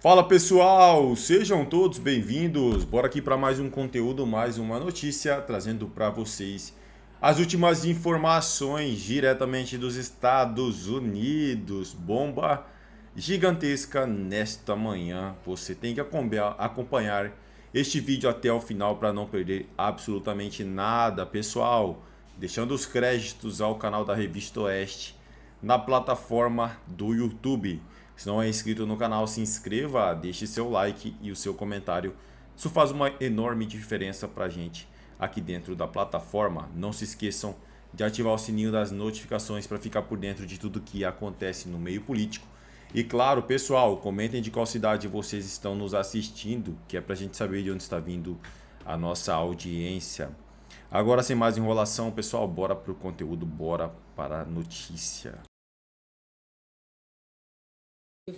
Fala pessoal, sejam todos bem-vindos. Bora aqui para mais um conteúdo, mais uma notícia, trazendo para vocês as últimas informações diretamente dos Estados Unidos. Bomba gigantesca nesta manhã. Você tem que acompanhar este vídeo até o final para não perder absolutamente nada, pessoal. Deixando os créditos ao canal da Revista Oeste na plataforma do YouTube. Se não é inscrito no canal, se inscreva, deixe seu like e o seu comentário. Isso faz uma enorme diferença para a gente aqui dentro da plataforma. Não se esqueçam de ativar o sininho das notificações para ficar por dentro de tudo que acontece no meio político. E claro, pessoal, comentem de qual cidade vocês estão nos assistindo, que é para a gente saber de onde está vindo a nossa audiência. Agora, sem mais enrolação, pessoal, bora para o conteúdo, bora para a notícia.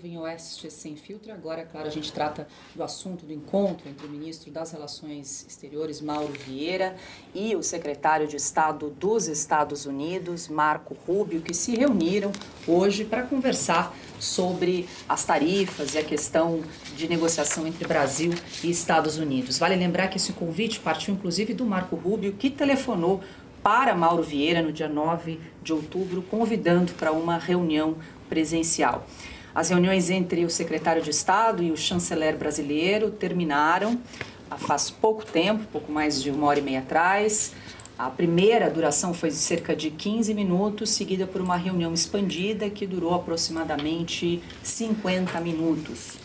Em Oeste Sem Filtro. Agora, claro, a gente trata do assunto do encontro entre o ministro das Relações Exteriores, Mauro Vieira, e o secretário de Estado dos Estados Unidos, Marco Rubio, que se reuniram hoje para conversar sobre as tarifas e a questão de negociação entre Brasil e Estados Unidos. Vale lembrar que esse convite partiu, inclusive, do Marco Rubio, que telefonou para Mauro Vieira no dia 9 de outubro, convidando para uma reunião presencial. As reuniões entre o secretário de Estado e o chanceler brasileiro terminaram faz pouco tempo, pouco mais de 1h30 atrás. A primeira duração foi de cerca de 15 minutos, seguida por uma reunião expandida que durou aproximadamente 50 minutos.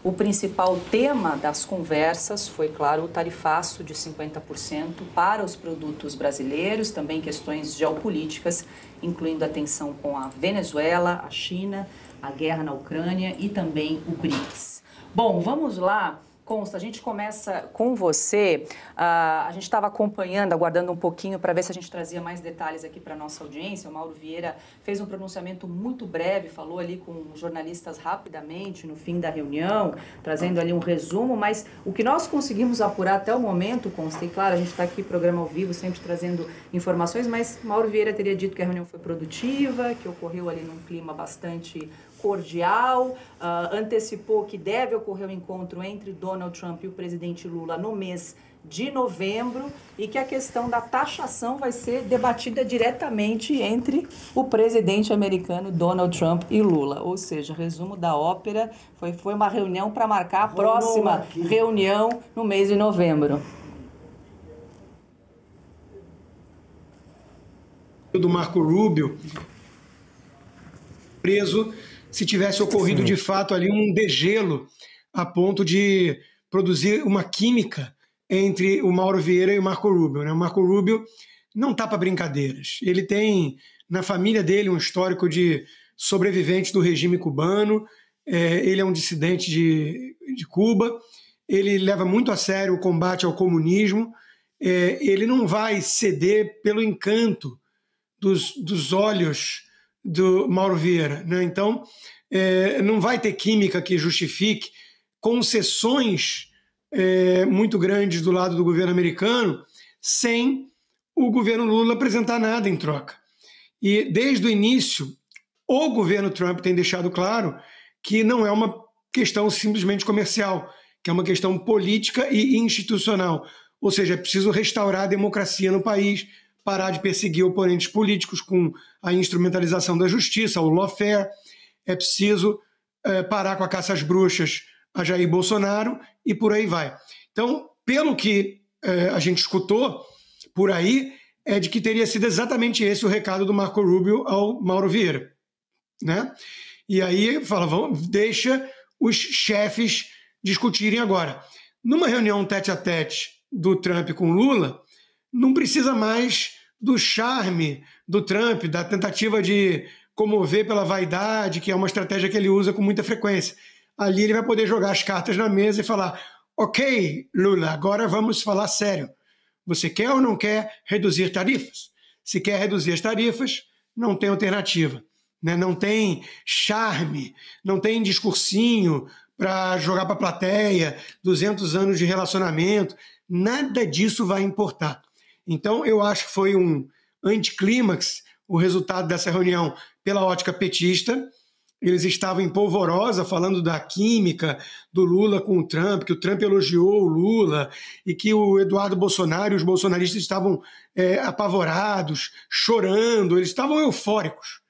O principal tema das conversas foi, claro, o tarifaço de 50% para os produtos brasileiros, também questões geopolíticas, incluindo a tensão com a Venezuela, a China, a guerra na Ucrânia e também o BRICS. Bom, vamos lá. Consta, a gente começa com você. A gente estava acompanhando, aguardando um pouquinho para ver se a gente trazia mais detalhes aqui para a nossa audiência. O Mauro Vieira fez um pronunciamento muito breve, falou ali com jornalistas rapidamente no fim da reunião, trazendo ali um resumo, mas o que nós conseguimos apurar até o momento, Consta, e claro, a gente está aqui, programa ao vivo, sempre trazendo informações, mas Mauro Vieira teria dito que a reunião foi produtiva, que ocorreu ali num clima bastante cordial, antecipou que deve ocorrer o encontro entre Donald Trump e o presidente Lula no mês de novembro e que a questão da taxação vai ser debatida diretamente entre o presidente americano Donald Trump e Lula. Ou seja, resumo da ópera, foi uma reunião para marcar a próxima reunião no mês de novembro. Do Marco Rubio preso se tivesse ocorrido de fato ali um degelo a ponto de produzir uma química entre o Mauro Vieira e o Marco Rubio, né? O Marco Rubio não está para brincadeiras. Ele tem na família dele um histórico de sobrevivente do regime cubano, ele é um dissidente de Cuba, ele leva muito a sério o combate ao comunismo, ele não vai ceder pelo encanto dos olhos do Mauro Vieira, né? Então, não vai ter química que justifique concessões muito grandes do lado do governo americano sem o governo Lula apresentar nada em troca. E, desde o início, o governo Trump tem deixado claro que não é uma questão simplesmente comercial, que é uma questão política e institucional. Ou seja, é preciso restaurar a democracia no país, parar de perseguir oponentes políticos com a instrumentalização da justiça, o lawfare. É preciso parar com a caça às bruxas a Jair Bolsonaro e por aí vai. Então, pelo que a gente escutou por aí, é de que teria sido exatamente esse o recado do Marco Rubio ao Mauro Vieira, né? E aí fala, deixa os chefes discutirem agora. Numa reunião tete-a-tete do Trump com Lula, não precisa mais do charme do Trump, da tentativa de comover pela vaidade, que é uma estratégia que ele usa com muita frequência. Ali ele vai poder jogar as cartas na mesa e falar: ok, Lula, agora vamos falar sério. Você quer ou não quer reduzir tarifas? Se quer reduzir as tarifas, não tem alternativa, né? Não tem charme, não tem discursinho para jogar para a plateia, 200 anos de relacionamento, nada disso vai importar. Então, eu acho que foi um anticlímax o resultado dessa reunião pela ótica petista, eles estavam em polvorosa falando da química do Lula com o Trump, que o Trump elogiou o Lula e que o Eduardo Bolsonaro e os bolsonaristas estavam apavorados, chorando, eles estavam eufóricos.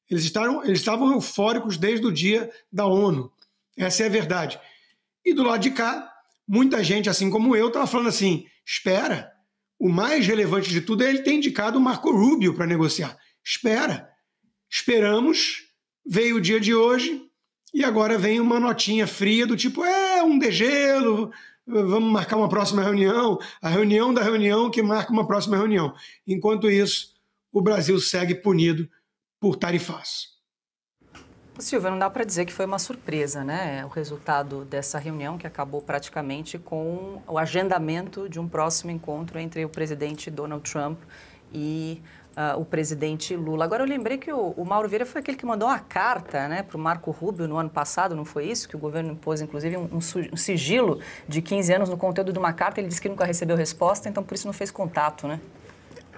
Eles estavam eufóricos desde o dia da ONU. Essa é a verdade. E do lado de cá, muita gente, assim como eu, estava falando assim, espera, o mais relevante de tudo é ele ter indicado o Marco Rubio para negociar. Esperamos, veio o dia de hoje e agora vem uma notinha fria do tipo, um degelo, vamos marcar uma próxima reunião, a reunião da reunião que marca uma próxima reunião. Enquanto isso, o Brasil segue punido por tarifaço. Silvio, não dá para dizer que foi uma surpresa, né? O resultado dessa reunião que acabou praticamente com o agendamento de um próximo encontro entre o presidente Donald Trump e o presidente Lula. Agora, eu lembrei que o Mauro Vieira foi aquele que mandou uma carta, né, para o Marco Rubio no ano passado, não foi isso? Que o governo impôs, inclusive, um sigilo de 15 anos no conteúdo de uma carta. Ele disse que nunca recebeu resposta, então por isso não fez contato, né?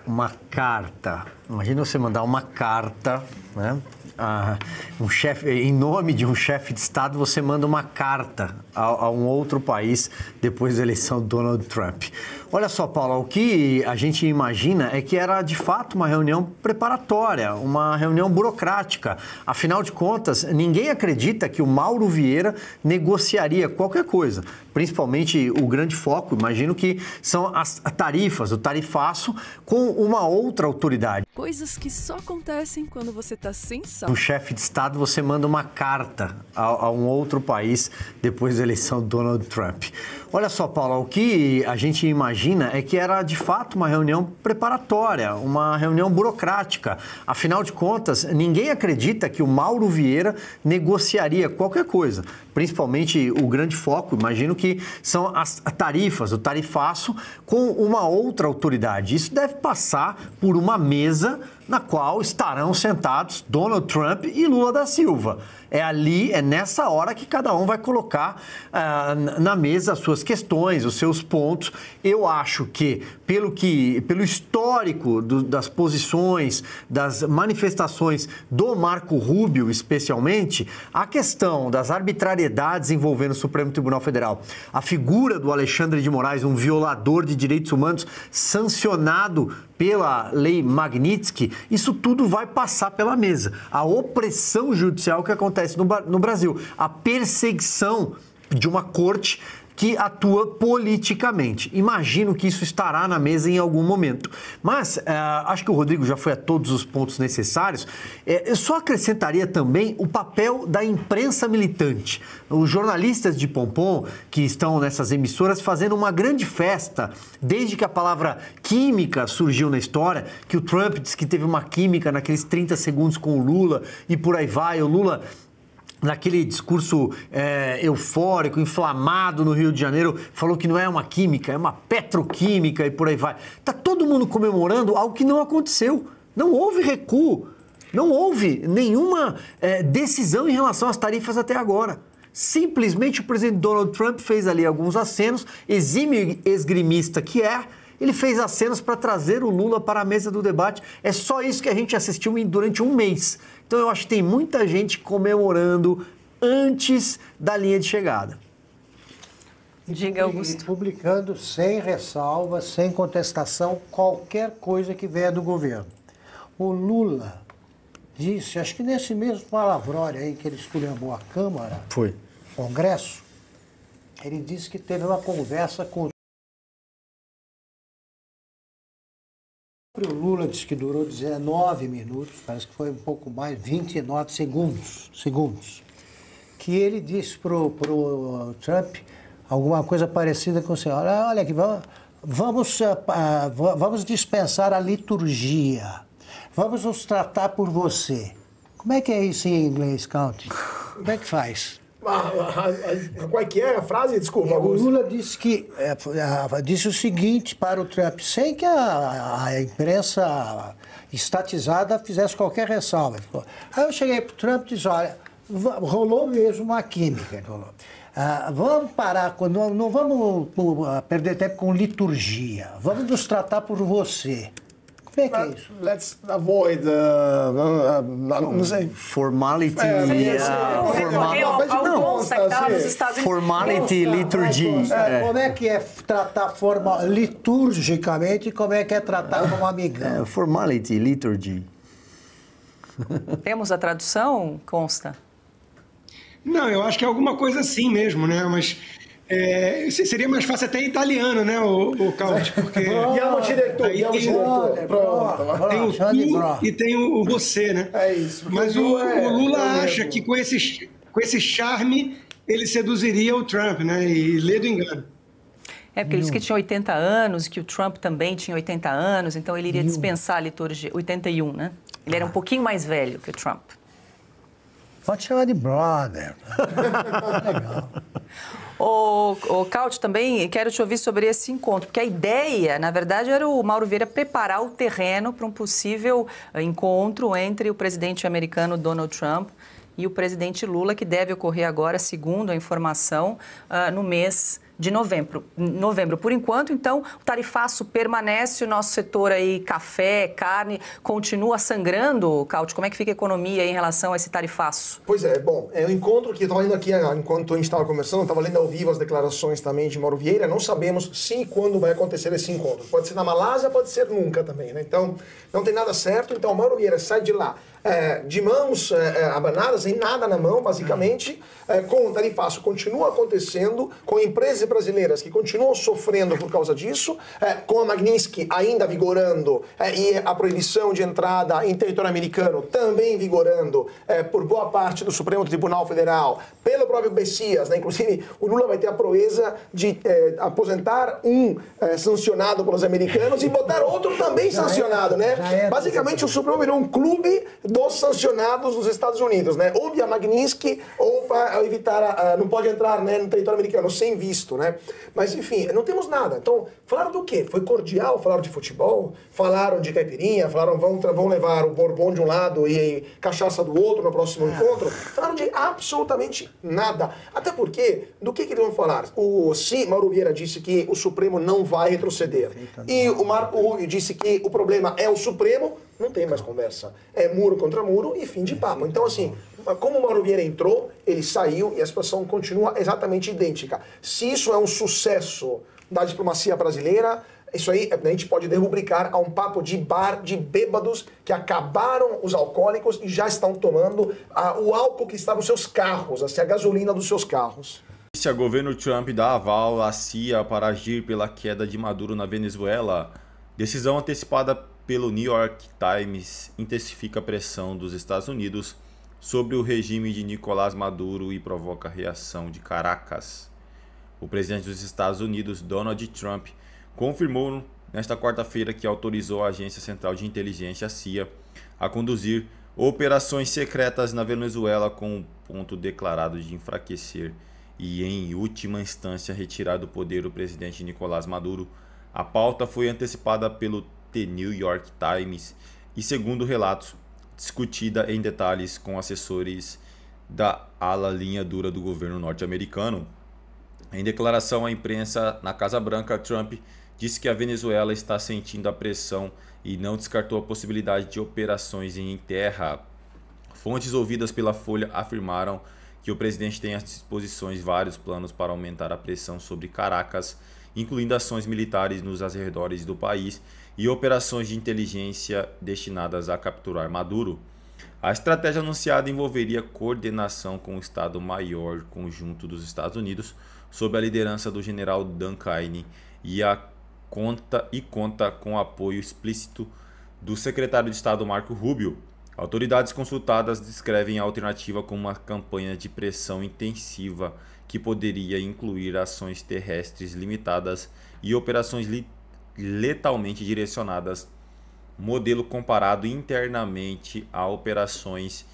Uma carta. Imagina você mandar uma carta, né? Em nome de um chefe de Estado, você manda uma carta a um outro país depois da eleição do Donald Trump. Olha só, Paula, o que a gente imagina é que era de fato uma reunião preparatória, uma reunião burocrática. Afinal de contas, ninguém acredita que o Mauro Vieira negociaria qualquer coisa. Principalmente o grande foco, imagino que são as tarifas, o tarifaço, com uma outra autoridade. Coisas que só acontecem quando você está sem sal. Um chefe de Estado, você manda uma carta a um outro país depois da eleição do Donald Trump. Olha só, Paula, o que a gente imagina é que era de fato uma reunião preparatória, uma reunião burocrática. Afinal de contas, ninguém acredita que o Mauro Vieira negociaria qualquer coisa. Principalmente o grande foco, imagino que são as tarifas, o tarifaço, com uma outra autoridade. Isso deve passar por uma mesa na qual estarão sentados Donald Trump e Lula da Silva. É nessa hora que cada um vai colocar na mesa as suas questões, os seus pontos. Eu acho que, pelo histórico das posições, das manifestações do Marco Rubio, especialmente, a questão das arbitrariedades envolvendo o Supremo Tribunal Federal, a figura do Alexandre de Moraes, um violador de direitos humanos sancionado pela lei Magnitsky, isso tudo vai passar pela mesa. A opressão judicial que acontece no Brasil, a perseguição de uma corte que atua politicamente. Imagino que isso estará na mesa em algum momento. Mas acho que o Rodrigo já foi a todos os pontos necessários. Eu só acrescentaria também o papel da imprensa militante. Os jornalistas de pompom que estão nessas emissoras fazendo uma grande festa desde que a palavra química surgiu na história, que o Trump disse que teve uma química naqueles 30 segundos com o Lula e por aí vai. O Lula, naquele discurso eufórico, inflamado no Rio de Janeiro, falou que não é uma química, é uma petroquímica e por aí vai. Está todo mundo comemorando algo que não aconteceu. Não houve recuo, não houve nenhuma decisão em relação às tarifas até agora. Simplesmente o presidente Donald Trump fez ali alguns acenos, exímio esgrimista que ele fez acenos para trazer o Lula para a mesa do debate. É só isso que a gente assistiu durante um mês. Então eu acho que tem muita gente comemorando antes da linha de chegada. Diga, Augusto. E publicando sem ressalva, sem contestação, qualquer coisa que venha do governo. O Lula disse, acho que nesse mesmo palavrório aí que ele esculhambou a Câmara, foi. Congresso, ele disse que teve uma conversa com o Lula, disse que durou 19 minutos, parece que foi um pouco mais, 29 segundos, que ele disse pro Trump alguma coisa parecida com o senhor, olha aqui, vamos dispensar a liturgia, vamos nos tratar por você. Como é que é isso em inglês, Count? Como é que faz? Qual é que é a frase? Desculpa, Augusto. O Lula disse o seguinte para o Trump, sem que a imprensa estatizada fizesse qualquer ressalva. Aí eu cheguei para o Trump e disse, olha, rolou mesmo uma química. Vamos parar, não vamos perder tempo com liturgia, vamos nos tratar por você. Como é que é isso? Let's avoid, não sei. Formality. Formality, liturgy. Como é que é tratar liturgicamente e como é que é tratar como amigão? Formality, liturgy. Temos a tradução, Consta? Não, eu acho que é alguma coisa assim mesmo, né? Mas seria mais fácil até em italiano, né, o Caute? Porque Chiamo diretor. Pronto. tem o tu e tem o você, né? É isso. Mas o Lula acha que com esse charme ele seduziria o Trump, né? E lê do engano. Porque ele disse que tinha 80 anos, que o Trump também tinha 80 anos, então ele iria dispensar a liturgia. 81, né? Ele era um pouquinho mais velho que o Trump. Pode chamar de brother. Legal. O Caute, também quero te ouvir sobre esse encontro, porque a ideia, na verdade, era o Mauro Vieira preparar o terreno para um possível encontro entre o presidente americano Donald Trump e o presidente Lula, que deve ocorrer agora, segundo a informação, no mês de novembro. Por enquanto, então, o tarifaço permanece, o nosso setor aí, café, carne, continua sangrando, Caute? Como é que fica a economia em relação a esse tarifaço? Pois é, bom, é um encontro que eu estava lendo aqui, enquanto a gente estava conversando, estava lendo ao vivo as declarações também de Mauro Vieira, não sabemos se e quando vai acontecer esse encontro. Pode ser na Malásia, pode ser nunca também, né? Então, não tem nada certo, então o Mauro Vieira sai de lá de mãos abanadas, sem nada na mão, basicamente, com o tarifaço continua acontecendo, com empresas brasileiras que continuam sofrendo por causa disso, com a Magnitsky ainda vigorando e a proibição de entrada em território americano também vigorando por boa parte do Supremo Tribunal Federal, pelo próprio Bessias, né? Inclusive o Lula vai ter a proeza de aposentar um sancionado pelos americanos e botar outro também sancionado, né? Basicamente o Supremo virou um clube dos sancionados dos Estados Unidos, né? Ou via Magnitsky ou para evitar, não pode entrar, né, no território americano sem visto, né? Mas enfim, não temos nada. Então, falaram do quê? Foi cordial, falaram de futebol, falaram de caipirinha, falaram vão levar o Bourbon de um lado e cachaça do outro no próximo encontro. Falaram de absolutamente nada. Até porque, do que eles vão falar? Mauro Vieira disse que o Supremo não vai retroceder. E o Marco Rubio disse que o problema é o Supremo. Não tem mais conversa. É muro contra muro e fim de papo. Então, assim, como o Mauro Vieira entrou, ele saiu e a situação continua exatamente idêntica. Se isso é um sucesso da diplomacia brasileira, isso aí a gente pode derubricar a um papo de bar de bêbados que acabaram os alcoólicos e já estão tomando o álcool que está nos seus carros, assim, a gasolina dos seus carros. Se o governo Trump dá aval à CIA para agir pela queda de Maduro na Venezuela, decisão antecipada pelo New York Times intensifica a pressão dos Estados Unidos sobre o regime de Nicolás Maduro e provoca reação de Caracas. O presidente dos Estados Unidos, Donald Trump, confirmou nesta quarta-feira que autorizou a Agência Central de Inteligência, a CIA, a conduzir operações secretas na Venezuela com o ponto declarado de enfraquecer e, em última instância, retirar do poder o presidente Nicolás Maduro. A pauta foi antecipada pelo The New York Times e, segundo relatos, discutida em detalhes com assessores da ala linha dura do governo norte-americano. Em declaração à imprensa na Casa Branca, Trump disse que a Venezuela está sentindo a pressão e não descartou a possibilidade de operações em terra. Fontes ouvidas pela Folha afirmaram que o presidente tem à disposição vários planos para aumentar a pressão sobre Caracas, incluindo ações militares nos arredores do país e operações de inteligência destinadas a capturar Maduro. A estratégia anunciada envolveria coordenação com o Estado-Maior Conjunto dos Estados Unidos, sob a liderança do general Dan Caine, e conta com o apoio explícito do secretário de Estado Marco Rubio. Autoridades consultadas descrevem a alternativa como uma campanha de pressão intensiva que poderia incluir ações terrestres limitadas e operações letalmente direcionadas, modelo comparado internamente a operações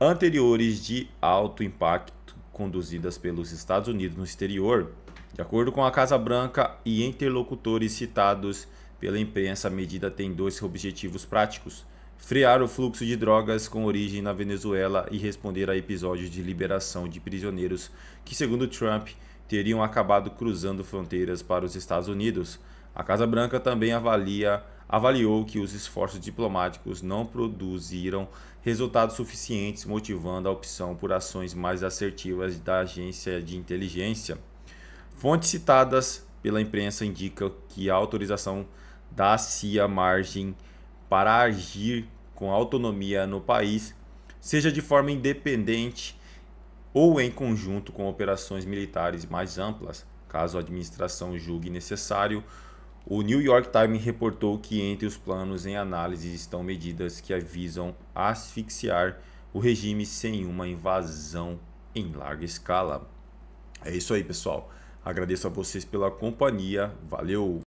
anteriores de alto impacto conduzidas pelos Estados Unidos no exterior. De acordo com a Casa Branca e interlocutores citados pela imprensa, a medida tem dois objetivos práticos: frear o fluxo de drogas com origem na Venezuela e responder a episódios de liberação de prisioneiros que, segundo Trump, teriam acabado cruzando fronteiras para os Estados Unidos. A Casa Branca também avalia avaliou que os esforços diplomáticos não produziram resultados suficientes, motivando a opção por ações mais assertivas da agência de inteligência. Fontes citadas pela imprensa indicam que a autorização da CIA margem para agir com autonomia no país, seja de forma independente ou em conjunto com operações militares mais amplas, caso a administração julgue necessário. O New York Times reportou que entre os planos em análise estão medidas que visam asfixiar o regime sem uma invasão em larga escala. É isso aí, pessoal. Agradeço a vocês pela companhia. Valeu!